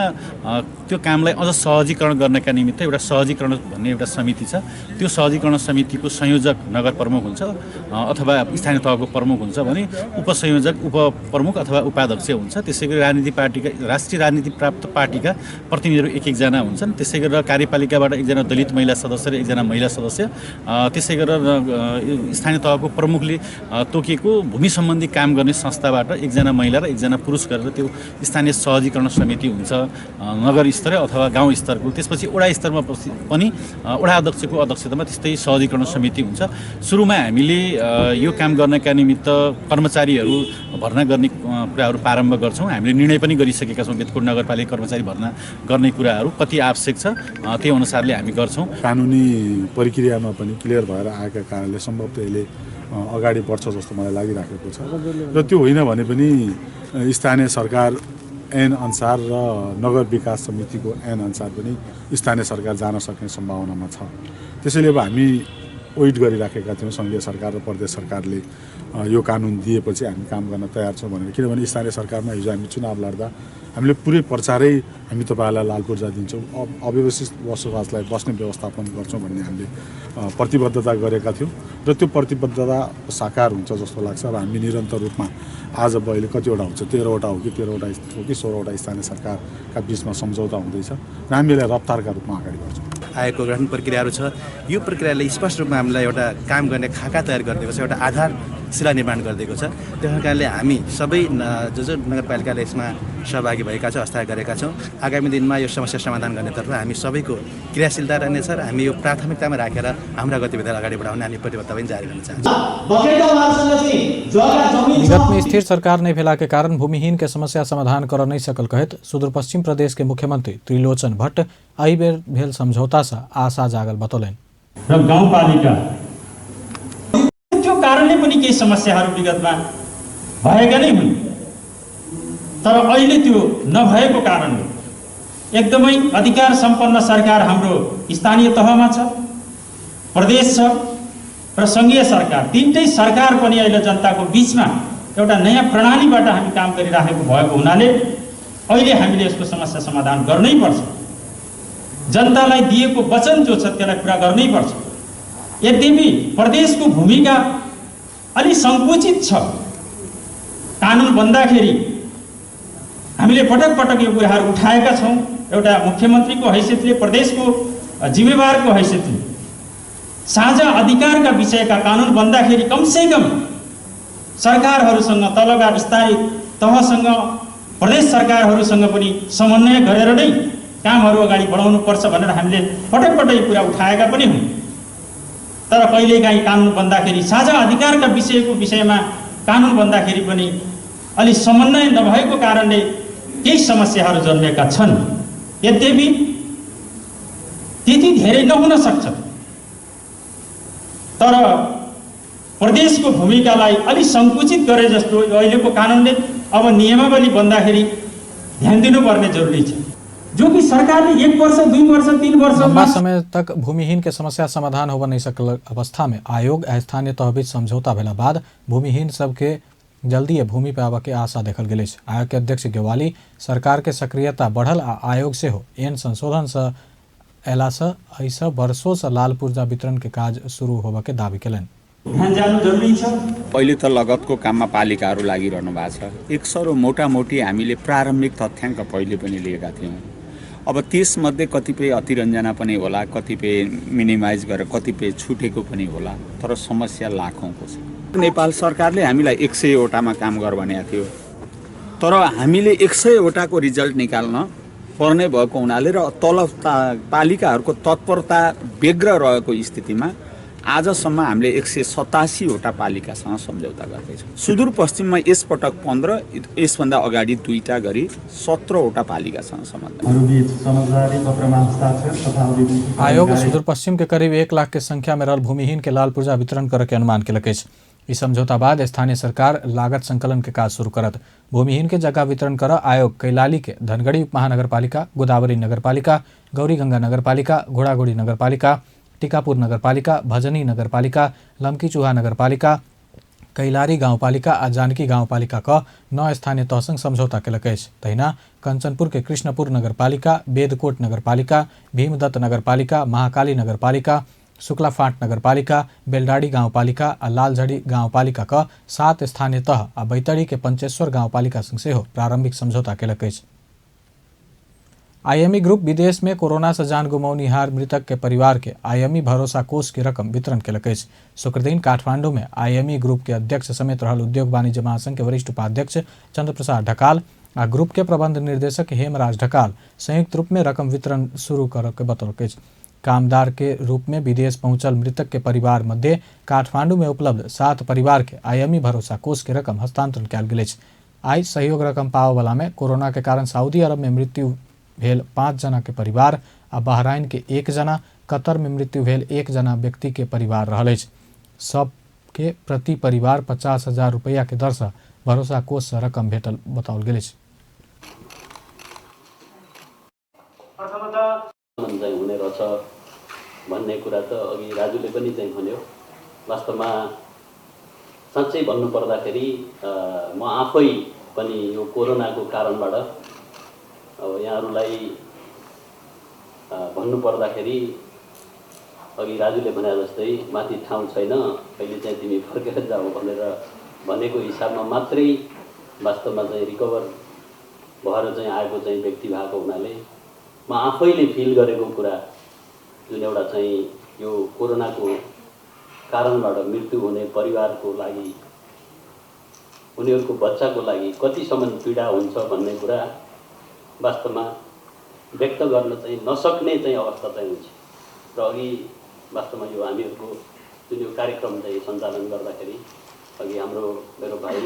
त्यो कामलाई अझ सहजीकरण गर्नका निमित्त एउटा सहजीकरण भन्ने एउटा समिति छ। त्यो सहजीकरण समितिको संयोजक नगर प्रमुख हुन्छ अथवा स्थानीय तहको प्रमुख हुन्छ भने उपसंयोजक उपप्रमुख अथवा उपाध्यक्ष हुन्छ। त्यसै गरी राष्ट्रिय राजनीति प्राप्त पार्टीका प्रतिनिधिहरू एक जना हुन्छन्। त्यसै गरेर कार्यपालिकाबाट एकजना दलित महिला सदस्य र एकजना महिला सदस्य, त्यसै गरेर स्थानीय तहको प्रमुखले तोकिएको भूमि सम्बन्धी काम गर्ने संस्थाबाट एकजना महिला र एकजना पुरुष गरेर त्यो स्थानीय सहजीकरण समिति हुन्छ नगर स्तर अथवा गाउँ स्तरको। त्यसपछि वडा स्तरमा पनि वडा अध्यक्षको अध्यक्षतामा त्यस्तै सहजीकरण समिति हुन्छ। सुरुमा हामीले यो काम गर्नका निमित्त कर्मचारीहरू भर्ना गर्ने कुराहरू प्रारम्भ गर्छौँ। हामीले निर्णय पनि गरिसकेका छौँ बेतकोट नगरपालिका कर्मचारी भर्ना गर्ने कुराहरू कति आवश्यक छ त्यही अनुसारले हामी गर्छौँ। कानुनी प्रक्रियामा पनि क्लियर भएर आएका कारणले सम्भवतः यसले अगाडि बढ्छ जस्तो मलाई लागिराखेको छ र त्यो होइन भने पनि स्थानीय सरकार ऐन अनुसार र नगर विकास समितिको ऐन अनुसार पनि स्थानीय सरकार जान सक्ने सम्भावनामा छ। त्यसैले अब हामी वेट गरिराखेका थियौँ सङ्घीय सरकार र प्रदेश सरकारले यो कानुन दिएपछि हामी काम गर्न तयार छौँ भनेर। किनभने स्थानीय सरकारमा हिजो हामी चुनाव लड्दा हामीले पुरै प्रचारै हामी तपाईँहरूलाई लाल पूर्जा दिन्छौँ, अव्यवस्थित बसोबासलाई बस्ने व्यवस्थापन गर्छौँ भन्ने हामीले प्रतिबद्धता गरेका थियौँ र त्यो प्रतिबद्धता साकार हुन्छ जस्तो लाग्छ। र हामी निरन्तर रूपमा आज अहिले कतिवटा हुन्छ 13वटा हो कि 13वटा हो कि 16वटा स्थानीय सरकारका बिचमा सम्झौता हुँदैछ र हामी यसलाई रफ्तारका रूपमा अगाडि बढ्छौँ। आएको गठन प्रक्रियाहरू छ, यो प्रक्रियाले स्पष्ट रूपमा हामीलाई एउटा काम गर्ने खाका तयार गरिदिएको छ, एउटा आधारशिला निर्माण गरिदिएको छ। त्यस कारणले हामी सबै जो नगरपालिकाले यसमा सहभागी भएका छौँ, हस्ताक्षर गरेका छौँ, आगामी दिनमा यो समस्या समाधान गर्नेतर्फ हामी सबैको क्रियाशीलता रहनेछ र हामी यो प्राथमिकतामा राखेर हाम्रा गतिविधिलाई अगाडि बढाउने हामी प्रतिबद्धता पनि जारी रहन चाहन्छौँ। विगत में स्थिर सरकार नहीं भेला के कारण भूमिहीन के समस्या समाधान कर नहीं सकल कहत सुदूरपश्चिम प्रदेश के मुख्यमंत्री त्रिलोचन भट्ट आई बेर भेल समझौता से आशा जागल बतौलन। र गाउँपालिका त्यो कारणले पनि केही समस्याहरू विगतमा भएका नै हुन्, तर अहिले त्यो नभएको कारणले एकदमै अधिकार सम्पन्न सरकार हाम्रो स्थानीय तहमा छ, प्रदेश छ र सङ्घीय सरकार, तीनटै सरकार पनि अहिले जनताको बीचमा एउटा नयाँ प्रणालीबाट हामी काम गरिराखेको भएको हुनाले अहिले हामीले यसको समस्या समाधान गर्नै पर्छ। जनतालाई दिएको वचन जो छ त्यसलाई पुरा गर्नै पर्छ। यद्यपि प्रदेशको भूमिका अलि सङ्कुचित छ। कानुन बन्दाखेरि हामीले पटक पटक यो कुराहरू उठाएका छौँ। एउटा मुख्यमन्त्रीको हैसियतले, प्रदेशको जिम्मेवारको हैसियतले साझा अधिकारका विषयका कानुन बन्दाखेरि कमसेकम सरकारहरूसँग, तलका स्थायी तहसँग, प्रदेश सरकारहरूसँग पनि समन्वय गरेर नै कामहरू अगाडि बढाउनु पर्छ भनेर हामीले पटक पटक कुरा उठाएका पनि हुन्। तर कहिलेकाहीँ कानुन बन्दाखेरि साझा अधिकारका विषयमा कानुन बन्दाखेरि पनि अलि समन्वय नभएको कारणले केही समस्याहरू जन्मेका छन्। यद्यपि त्यति धेरै नहुन सक्छ, तर प्रदेशको भूमिकालाई अलि सङ्कुचित गरे जस्तो अहिलेको कानुनले अब नियमावली बन्दाखेरि ध्यान दिनुपर्ने जरुरी छ, जो कि सरकारले 1 वर्ष 2 वर्ष 3 वर्ष लंबा समय तक भूमिहीन के समस्या समाधान होबा नहीं सकल अवस्था में आयोग आ स्थानीय तह बीच समझौता भेला बाद भूमिहीन सबके जल्दी भूमि पे आबा के आशा देखल गेल। आयोग के अध्यक्ष गेवाली सरकार के सक्रियता बढ़ल आ आयोग से हो एन संशोधन से एला से ऐसा वर्षों से लाल पूर्जा वितरण के काज शुरू होबा के दावी केलन। पहिले त लगतको काममा पालिकाहरू लागिरहनु भएको छ। एक सरो मोटामोटी हामीले प्रारम्भिक तथ्याङ्क पहिले पनि लिएका थियौँ। अब त्यसमध्ये कतिपय अतिरञ्जना पनि होला, कतिपय मिनिमाइज गरेर कतिपय छुटेको पनि होला, तर समस्या लाखौँको छ। नेपाल सरकारले हामीलाई 100 वटामा काम गर भनेको थियो, तर हामीले 100 वटाको रिजल्ट निकाल्न पर्ने भएको हुनाले र तल पालिकाहरूको तत्परता बेग्र रहेको स्थितिमा आजसम्म हामीले 187 वटा पालिकासँग सम्झौता गर्दैछौँ। सुदूरपश्चिममा यसपटक 15, यसभन्दा अगाडि 2टा गरी 17 वटा पालिकासँग सम्बन्ध। आयोग सुदूरपश्चिम के करीब 1 लाख के संख्या में रहल भूमिहीन के लाल पूर्जा वितरण करे के अनुमान केलक अछि। इस समझौता बाद स्थानीय सरकार लागत संकलन के काज शुरू करत। भूमिहीन के जगह वितरण कर आयोग कैलाली के धनगढ़ी महानगरपालिका, गोदावरी नगरपालिका, गौरीगंगा नगरपालिका, घोड़ागोड़ी नगरपालिका, टीकापुर नगरपालिका, भजनी नगरपालिका, लम्की चूहा नगरपालिका, कैलारी गाउँपालिका आ जानकी गाउँपालिका क 9 स्थानीय तहसँग सम्झौता केलक अछि। तहिना कंचनपुर के कृष्णपुर नगरपालिका, बेदकोट नगरपालिका, भीमदत्त नगरपालिका, महाकाली नगरपालिका, शुक्लाफाँट नगरपालिका, बेलडाडी गाउँपालिका आ लालझड़ी गाउँपालिका क 7 स्थानीय तह आ बैतडी के पंचेश्वर गाउँपालिका संग सेहो प्रारंभिक समझौता केलक अछि। आईएमई ग्रुप विदेश में कोरोना से जान गुमौनिहार मृतक के परिवार के आईएमई भरोसा कोष की रकम वितरण केलक अछि। शुक्रदिन काठमांडू में आईएमई ग्रुप के अध्यक्ष समेत रहल उद्योग वाणिज्य महासंघ के वरिष्ठ उपाध्यक्ष चंद्र प्रसाद ढकाल आ ग्रुप के प्रबंध निर्देशक हेमराज ढकाल संयुक्त रूप में रकम वितरण शुरू कर के बतौलक अछि। कामदार के रूप में विदेश पहुंचल मृतक के परिवार मध्य काठमांडू में उपलब्ध 7 परिवार के आईएमई भरोसा कोष के रकम हस्तांतरण कयल गेल अछि। आई सहयोग रकम पावय वाला में कोरोना के कारण सऊदी अरब में मृत्यु भेल 5 जना के परिवार आ बहराइन के 1 जना, कतर में मृत्यु भेल 1 जना व्यक्ति के परिवार रहल अछि। सबके प्रति परिवार 50,000 रुपया के दर से भरोसा कोष से रकम भेटल बताओल गेल अछि। भन्ने कुरा त अघि राजुले पनि चाहिँ भन्यो। वास्तवमा साँच्चै भन्नुपर्दाखेरि म आफै पनि यो कोरोनाको कारणबाट अब यहाँहरूलाई भन्नुपर्दाखेरि अघि राजुले भने जस्तै माथि ठाउँ छैन, अहिले चाहिँ तिमी फर्केर जाऊ भनेर भनेको हिसाबमा मात्रै वास्तवमा चाहिँ रिकभर भएर चाहिँ आएको चाहिँ व्यक्ति भएको हुनाले म आफैले फिल गरेको कुरा जुन एउटा चाहिँ यो कोरोनाको कारणबाट मृत्यु हुने परिवारको लागि, उनीहरूको बच्चाको लागि कतिसम्म पीडा हुन्छ भन्ने कुरा वास्तवमा व्यक्त गर्न चाहिँ नसक्ने चाहिँ अवस्था चाहिँ हुन्छ। र अघि वास्तवमा यो हामीहरूको जुन यो कार्यक्रम चाहिँ सञ्चालन गर्दाखेरि अघि मेरो भाइ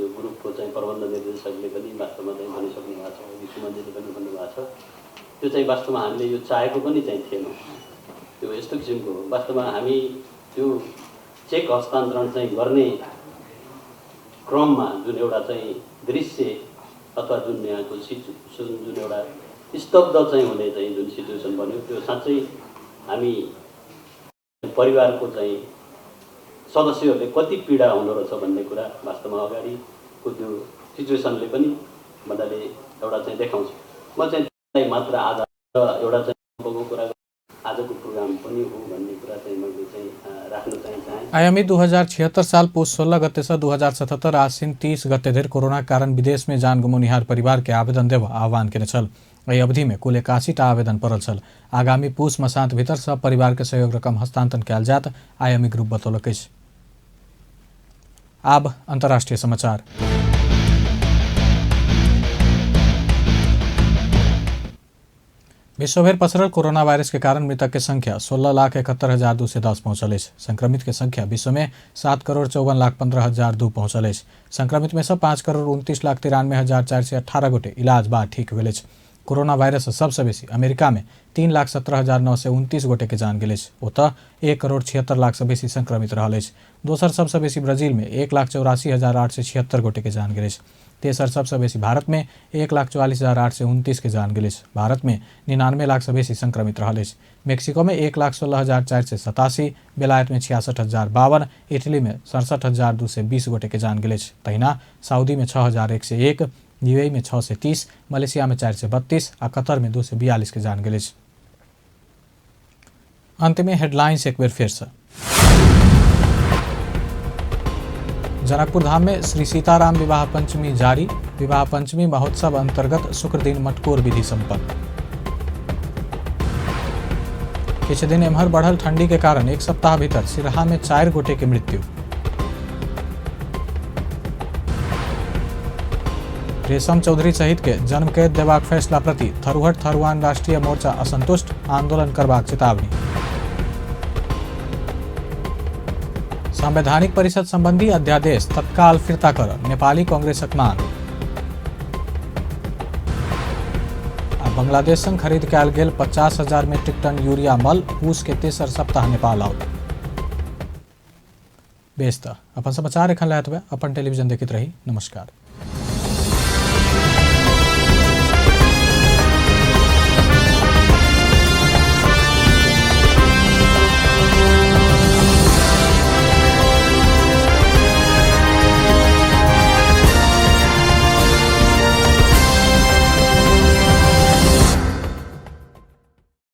यो ग्रुपको चाहिँ प्रबन्ध निर्देशकले पनि वास्तवमा चाहिँ भनिसक्नु भएको छ, अघि सुमनजीले पनि भन्नुभएको छ। त्यो चाहिँ वास्तवमा हामीले यो चाहेको पनि चाहिँ थिएन। त्यो यस्तो किसिमको हो। वास्तवमा हामी त्यो चेक हस्तान्तरण चाहिँ गर्ने क्रममा जुन एउटा चाहिँ दृश्य अथवा जुन यहाँको सिचुएसन जुन एउटा स्तब्ध चाहिँ हुने चाहिँ जुन सिचुएसन बन्यो, त्यो साँच्चै हामी परिवारको चाहिँ सदस्यहरूले कति पीडा हुँदो रहेछ भन्ने कुरा वास्तवमा अगाडिको त्यो सिचुएसनले पनि मजाले एउटा चाहिँ देखाउँछ। म चाहिँ मात्र आज एउटा चाहिँ कुरा आजको प्रोग्राम पनि हो भन्ने कुरा चाहिँ मैले चाहिँ राख्न चाहे। आगामी 2076 साल पुस 16 गते से 2077 आश्विन 30 गते धरि कोरोना कारण विदेश में जान गुमनिहार परिवार के आवेदन देव आह्वान केने छल। एहि अवधि में कुल 81 आवेदन पड़ल छल। आगामी पुस मसांत भीतर सब परिवार के सहयोग रकम हस्तांतरण कयल जात आईएमई ग्रुप बतौलक अछि। अब अंतर्राष्ट्रीय समाचार। विश्वभर पसरल कोरोना वायरस के कारण मृतक की संख्या 16,71,210 पहुंचल। संक्रमित की संख्या विश्व में 7,54,15,2 पहुंचल। संक्रमित में से 5,29,93,418 गोटे इलाज बाद ठीक भेल। कोरोना वायरस सबसे बेसी अमेरिका में 3,17,929 गोटे के जान गेल। ओतः 1,76,00,000 से बेसी संक्रमित रहल। दोसर सबसे बेसी ब्राजील में 1,84,876 गोटे के जान गेल। तेसर सबसे बेसी भारत में 1,44,829 के जान गेल। भारत में 99 लाख से बेसी संक्रमित रहल। मेक्सिको में 1,16,487, बेलायत में 66,052, इटली में 67,220 गोटे के जान गेल। तहिना सऊदी में 6,101, यूएई में 630, मलेशिया में 432 और कतर में 242 के जान गेल। अंत में हेडलाइंस एक बार फिर से। जनकपुर धाम में श्री सीताराम विवाह पंचमी जारी। विवाह पंचमी महोत्सव अंतर्गत शुक्र दिन मटकोर विधि संपन्न। किछ दिन एम्हर बढ़ल ठंडी के कारण एक सप्ताह भीतर सिरहा में 4 गोटे की मृत्यु। रेशम चौधरी सहित के जन्म कैद देबाक फैसला प्रति थरुहट थरुआन राष्ट्रीय मोर्चा असंतुष्ट, आंदोलन करबाक चेतावनी। संवैधानिक परिषद संबंधी अध्यादेश तत्काल फिरता कर नेपाली कांग्रेसक मांग। बांग्लादेश संग खरीद कयल गेल 50,000 मीट्रिक टन यूरिया मल पूस के तेसर सप्ताह नेपाल आउट। बेस त अपन समाचार एखन लैत अपन टेलीविजन देखित रही। नमस्कार।